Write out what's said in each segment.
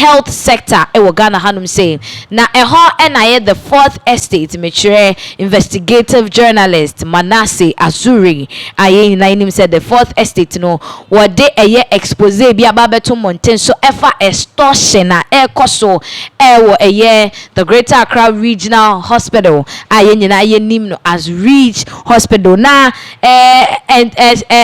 health sector e wo Ghana hanum say na eho na the fourth estate mature investigative journalist Manasseh Azuri aye na him said the fourth estate no what de eye expose bi ababeto mountain so efa extortion na ekoso wo eye the Greater Accra Regional Hospital aye nyina aye nim no as Reach Hospital na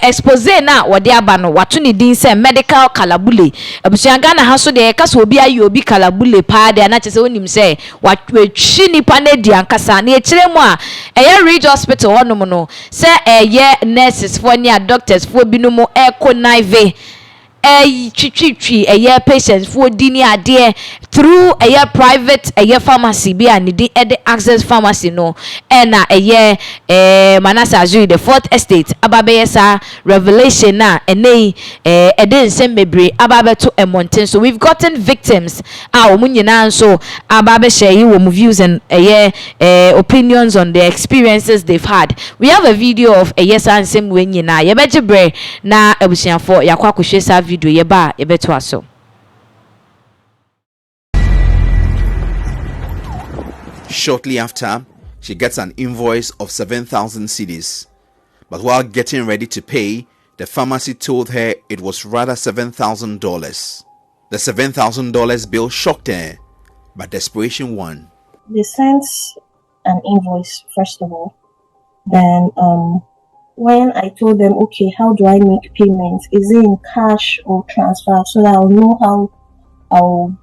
expose na what de aba no wato ni din say medical kalabule abusuan Ghana ha so de kasa obi aye obi kalabule pa de na chese onim say watwi nipa na di ankasa na ekire mu a eye Reach Hospital honom no say eye nurses for nia doctors for binumo connive twitwi eye patients for dini ade through eye private eye pharmacy bi and the access pharmacy no na eye Manasseh Azuri the fourth estate ababeyesa revelation na enei eden sembebre ababeto emonten. So we've gotten victims omunyina nso ababe share wo views and opinions on their experiences they've had. We have a video of eye same we nyina yebejebre na abusianfo yakwa kwhwesa video yeba yebeto aso. Shortly after, she gets an invoice of 7,000 cedis. But while getting ready to pay, the pharmacy told her it was rather $7,000. The $7,000 bill shocked her, but desperation won. They sent an invoice, first of all. Then, when I told them, okay, how do I make payments? Is it in cash or transfer? So that I'll know how I'll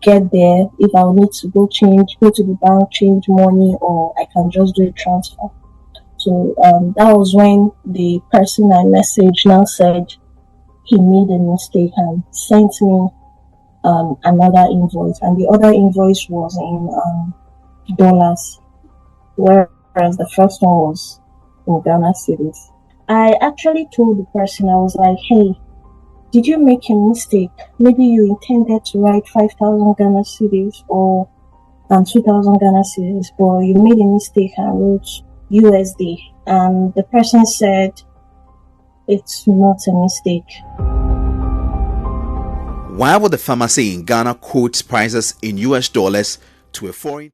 get there, if I'll need to go to the bank, change money, or I can just do a transfer. So that was when the person I messaged now said he made a mistake and sent me another invoice, and the other invoice was in dollars, whereas the first one was in Ghana cedis. I actually told the person, I was like, hey, did you make a mistake? Maybe you intended to write 5,000 Ghana cedis or 2,000 Ghana cedis, but you made a mistake and wrote USD. And the person said it's not a mistake. Why would the pharmacy in Ghana quote prices in US dollars to a foreign?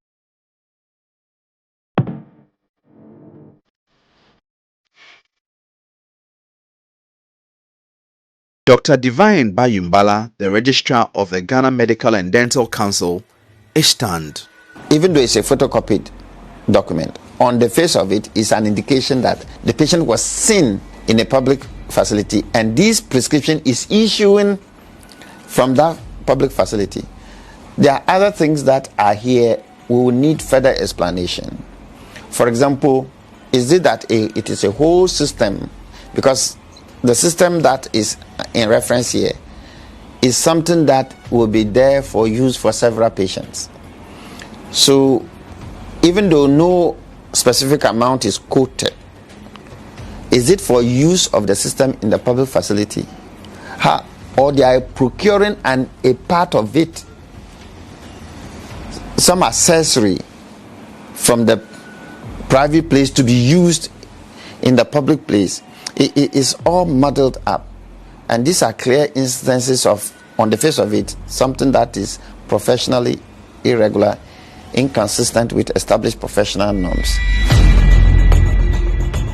Dr. Divine Bayumbala, the registrar of the Ghana Medical and Dental Council, is stunned. Even though it's a photocopied document, on the face of it is an indication that the patient was seen in a public facility and this prescription is issuing from that public facility. There are other things that are here. We will need further explanation. For example, is it that it is a whole system? Because the system that is in reference here is something that will be there for use for several patients. So even though no specific amount is quoted, is it for use of the system in the public facility? Or they are procuring a part of it, some accessory from the private place to be used in the public place? It is all muddled up, and these are clear instances of, on the face of it, something that is professionally irregular, inconsistent with established professional norms.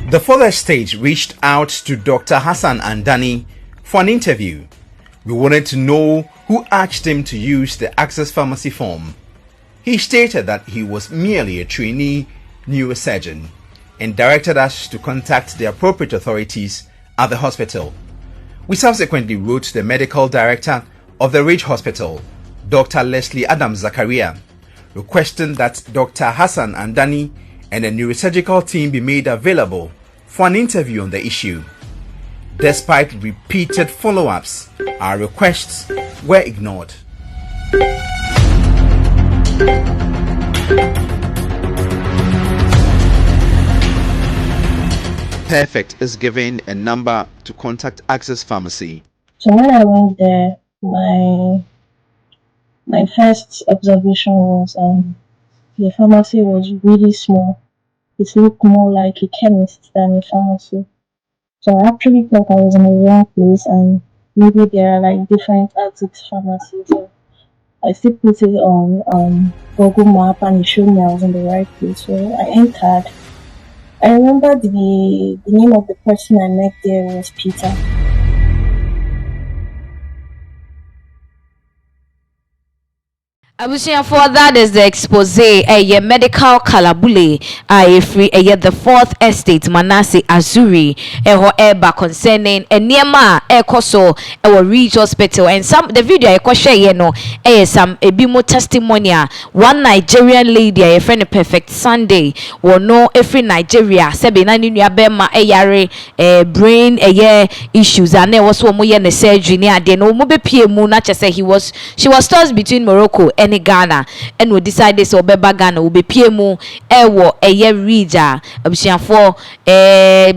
The further stage reached out to Dr. Hassan Andani for an interview. We wanted to know who asked him to use the Access Pharmacy form. He stated that he was merely a trainee neurosurgeon and directed us to contact the appropriate authorities at the hospital. We subsequently wrote the medical director of the Reach Hospital, Dr. Leslie Adam Zakaria, requesting that Dr. Hassan Andani and the neurosurgical team be made available for an interview on the issue. Despite repeated follow-ups, our requests were ignored. Perfect is given a number to contact Access Pharmacy. So when I went there, my first observation was the pharmacy was really small. It looked more like a chemist than a pharmacy. So I actually thought I was in the wrong place, and maybe there are like different antique pharmacies. I still put it on Google Map and it showed me I was in the right place. So I entered. I remember the name of the person I met there was Peter. For that is the expose a medical kalabule free the fourth estate Manasseh Azuri eba concerning a niema ekoso reach hospital and some the video I share no some ebimo testimonial one Nigerian lady a friend perfect Sunday no every Nigeria sebe na ninu abema yare brain issues and there was one mo ye ne surgery ne ade no mo be pie mu na che say she was tossed between Morocco and Ghana and we decided so beba Ghana will be PMU ewo rija abusiafo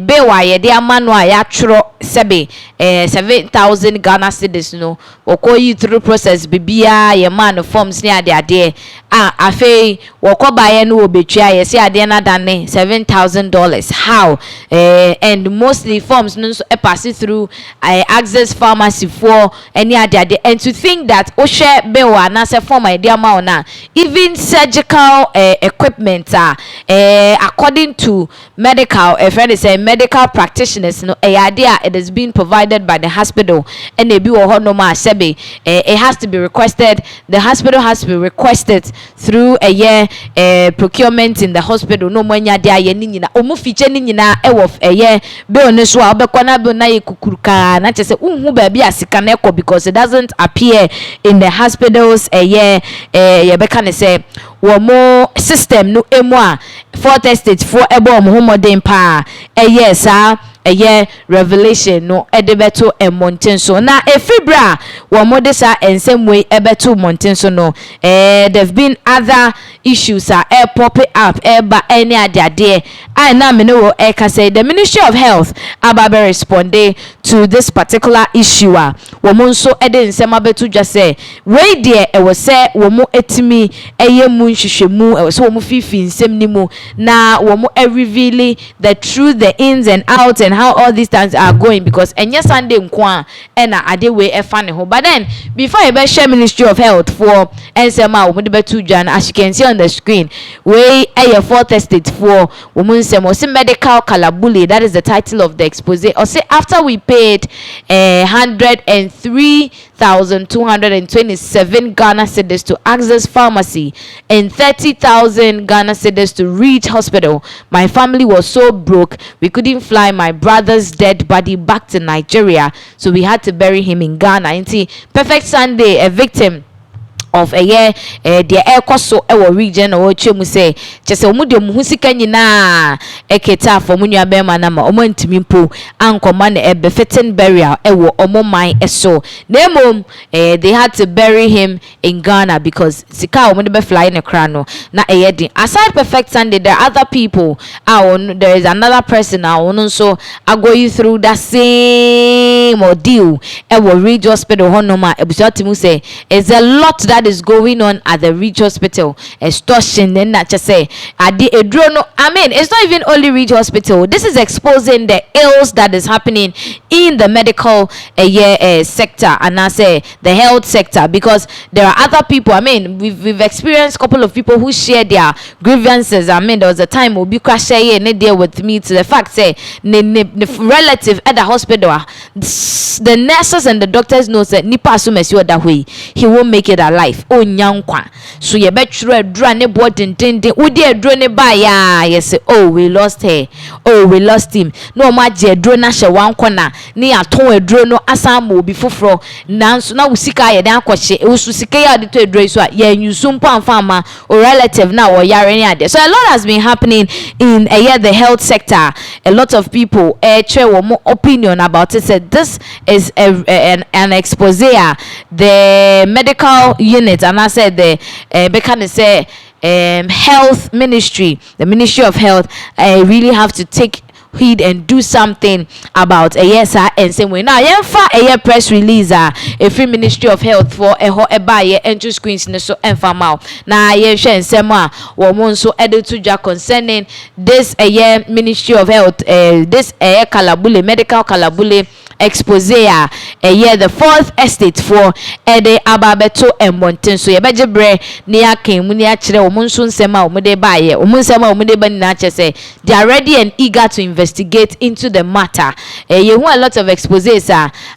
bewa ye de amano a ya tworo sebe 7,000 Ghana cedis no okoyi through process bibia ye man forms ne ade afei wokoba ye no obetua ye se ade na dane $7,000 how and mostly forms no pass through access pharmacy for any ade and to think that o share bewa na se form idea ma ona even surgical equipment according to medical friend is a medical practitioners no idea it is being provided by the hospital and they be wo no ma sebe it has to be requested, the hospital has to be requested through a year procurement in the hospital no mwanya dia ye ni nyina omu feature ni nyina of a year bill ne so obekwa na bill na ye kukuruka na chese unhu ba bia sika na ekọ because it doesn't appear in the hospitals a year ye beka ne say wo mo system no emu a fourth estate for ebo mo homoden pa yes revelation no edebeto mountain so na efibra wo modesa ensem way ebeto mountain so no there've been other issues pop up ba any ade I na me no ka say the Ministry of Health ababe responde to this particular issue wo mo nso ede nsem abeto dwa say we there e wo say wo mo etimi mu nhwehwemu e wo say wo mo fifi nsem ni mu na wo mo reveal the truth, the ins and outs and how all these things are going because enya Sunday nkwa na ade we efane ho but then before you be share Ministry of Health for ensema wo de betu dwan as you can see on the screen we fourth estate for women say medical kalabuli, that is the title of the expose or say after we paid 103,227 Ghana cedis to Access Pharmacy and 30,000 Ghana cedis to Reach Hospital, my family was so broke we couldn't fly my brother's dead body back to Nigeria, so we had to bury him in Ghana. Inti Perfect Sunday, a victim of a year the ekoso ewo region o chemu say chese omude muhusika nyina eketa for munua bema na ma omantimi mpo ankoma na befitting burial ewo omoman eso nemom they had to bury him in Ghana because sika omude be fly in kra no na eyedin. Aside Perfect Sunday, there are other people there is another person so are going through that same ordeal ewo Reach Hospital honoma ebusatimu say is a lot that is going on at the Reach Hospital. Extortion then not just say it's not even only Reach Hospital. This is exposing the ills that is happening in the medical sector and I say the health sector because there are other people. We've experienced a couple of people who share their grievances. There was a time Obi share and deal with me to the fact say relative at the hospital the nurses and the doctors know that nipa assumes you that way he won't make it alive. Nyankwa so ye betru adura ne bo dendenden udi aduro ne ba ya yes oh we lost her, oh we lost him no ma je aduro na hye wanko na ne aton aduro no asam obi foforo nanso na usika ye dan akɔhye usu sika ya de to aduro so ya nyusu mpo amfama or relative na wo yare ne ade. So a lot has been happening in the health sector. A lot of people share one opinion about it. Said this is an expose the medical unit and I said the can say health ministry, the Ministry of Health really have to take heed and do something about and same way now a press release a free Ministry of Health for a entry screens so enfama na share nsema wo so to concerning this Ministry of Health this kalabule medical kalabule expose a the fourth estate for ede ababeto embonten so yebeje bre ne akan mu ne akire wo nso nsema wo de baaye wo nsema wo de ba ni na say they are ready and eager to investigate into the matter. You want a lot of exposes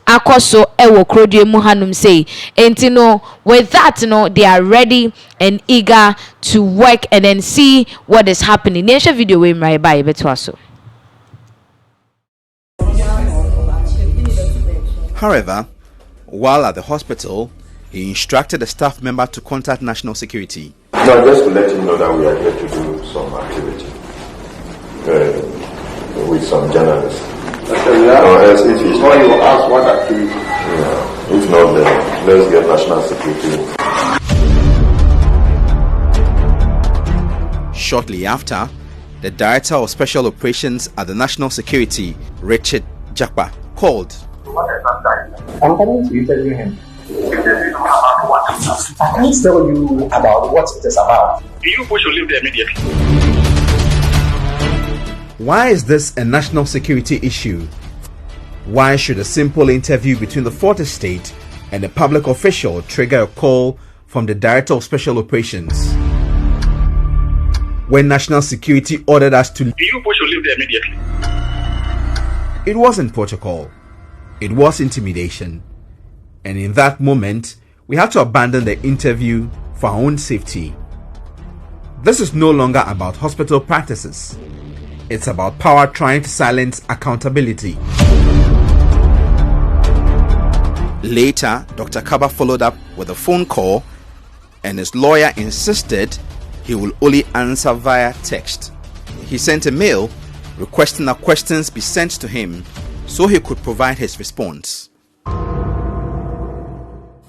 akoso ewo krodie mu hanum say enti no with that no they are ready and eager to work and then see what is happening. Nation video we mrai ba yebeto aso. However, while at the hospital, he instructed a staff member to contact National Security. No, just to let you know that we are here to do some activity with some journalists. Or else if it's not, you ask what activity. Yeah. If not, then let's get National Security. Shortly after, the Director of Special Operations at the National Security, Richard Jakpa, called. I'm coming to interview him. I can't tell you about what it is about. You should leave there immediately. Why is this a national security issue? Why should a simple interview between the Fourth Estate and a public official trigger a call from the Director of Special Operations? When National Security ordered us to leave, You should leave there immediately. it wasn't protocol. It was intimidation. And in that moment, we had to abandon the interview for our own safety. This is no longer about hospital practices. It's about power trying to silence accountability. Later, Dr. Kaba followed up with a phone call, and his lawyer insisted he will only answer via text. He sent a mail requesting that questions be sent to him so he could provide his response.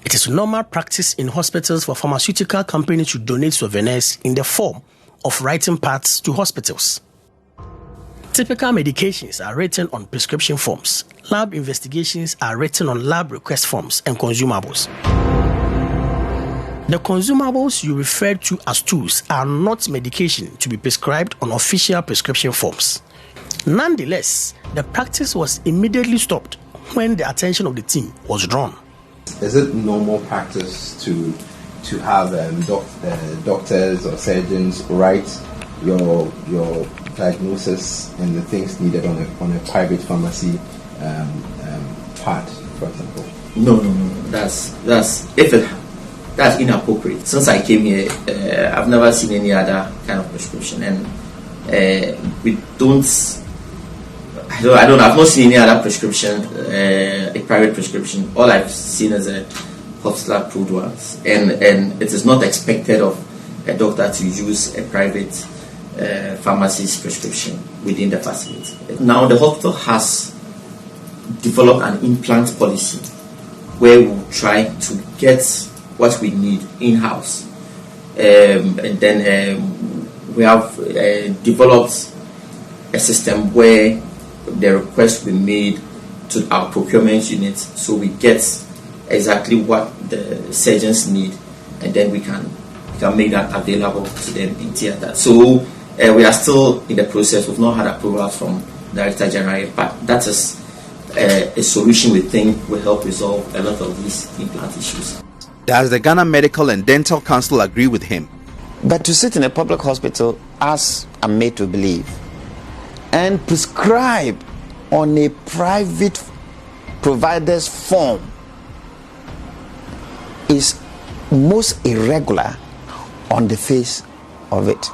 It is normal practice in hospitals for pharmaceutical companies to donate souvenirs in the form of writing pads to hospitals. Typical medications are written on prescription forms. Lab investigations are written on lab request forms and consumables. The consumables you refer to as tools are not medication to be prescribed on official prescription forms. Nonetheless, the practice was immediately stopped when the attention of the team was drawn. Is it normal practice to have doctors or surgeons write your diagnosis and the things needed on a private pharmacy pad, for example? No. That's inappropriate. Since I came here, I've never seen any other kind of prescription, and we don't. I've not seen any other prescription, a private prescription. All I've seen is a hospital approved ones, and it is not expected of a doctor to use a private pharmacy's prescription within the facility. Now the hospital has developed an implant policy where we try to get what we need in-house, and then we have developed a system where the request will be made to our procurement unit, so we get exactly what the surgeons need, and then we can make that available to them in theatre. So we are still in the process. We've not had approval from Director General, but that is a solution we think will help resolve a lot of these implant issues. Does the Ghana Medical and Dental Council agree with him? But to sit in a public hospital, as I'm made to believe, and prescribe on a private provider's form is most irregular on the face of it.